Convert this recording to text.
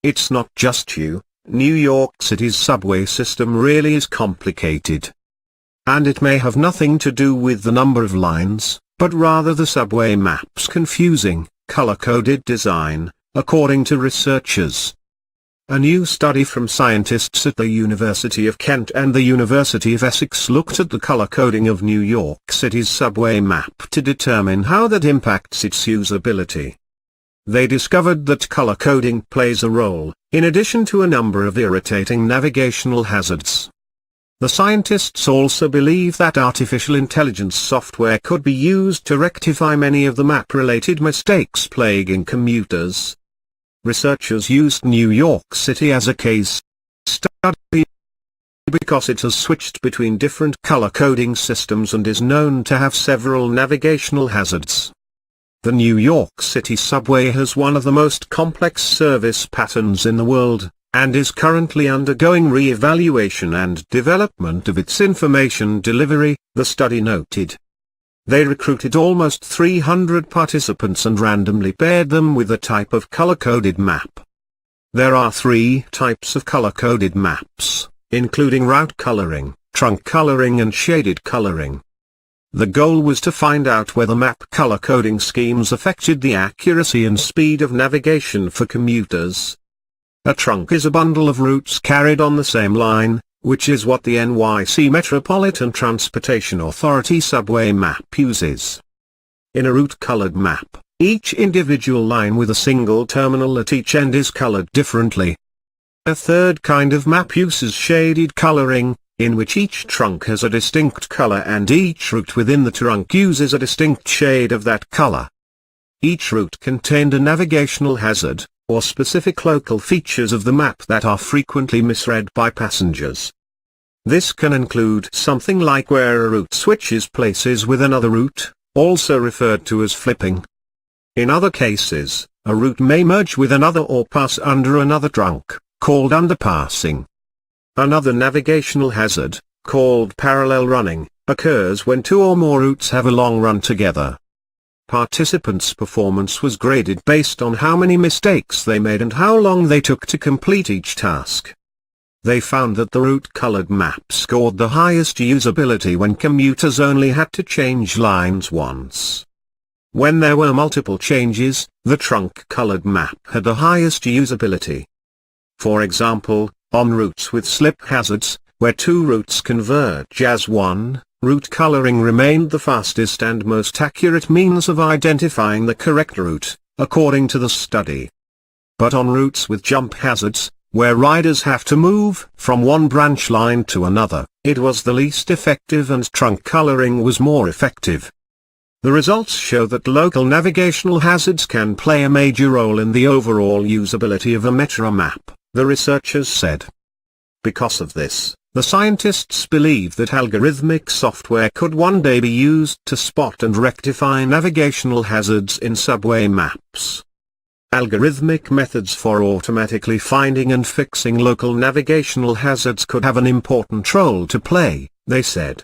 it's not just you, New York City's subway system really is complicated. And it may have nothing to do with the number of lines, but rather the subway map's confusing, color-coded design, according to researchers. A new study from scientists at the University of Kent and the University of Essex looked at the color coding of New York City's subway map to determine how that impacts its usability. They discovered that color coding plays a role, in addition to a number of irritating navigational hazards. The scientists also believe that artificial intelligence software could be used to rectify many of the map-related mistakes plaguing commuters. Researchers used New York City as a case study because it has switched between different color coding systems and is known to have several navigational hazards. The New York City subway has one of the most complex service patterns in the world, and is currently undergoing re-evaluation and development of its information delivery, the study noted. They recruited almost 300 participants and randomly paired them with a type of color-coded map. There are 3 types of color-coded maps, including route coloring, trunk coloring and shaded coloring. The goal was to find out whether map color coding schemes affected the accuracy and speed of navigation for commuters. A trunk is a bundle of routes carried on the same line, which is what the NYC Metropolitan Transportation Authority subway map uses. In a route-colored map, each individual line with a single terminal at each end is colored differently. A third kind of map uses shaded coloring, in which each trunk has a distinct color and each route within the trunk uses a distinct shade of that color. Each route contained a navigational hazard, or specific local features of the map that are frequently misread by passengers. This can include something like where a route switches places with another route, also referred to as flipping. In other cases, a route may merge with another or pass under another trunk, called underpassing. Another navigational hazard, called parallel running, occurs when 2 or more routes have a long run together. Participants' performance was graded based on how many mistakes they made and how long they took to complete each task. They found that the route-colored map scored the highest usability when commuters only had to change lines once. When there were multiple changes, the trunk-colored map had the highest usability. For example, on routes with slip hazards, where 2 routes converge as one, route coloring remained the fastest and most accurate means of identifying the correct route, according to the study. But on routes with jump hazards, where riders have to move from one branch line to another, it was the least effective and trunk coloring was more effective. The results show that local navigational hazards can play a major role in the overall usability of a metro map, the researchers said. Because of this, the scientists believe that algorithmic software could one day be used to spot and rectify navigational hazards in subway maps. Algorithmic methods for automatically finding and fixing local navigational hazards could have an important role to play, they said.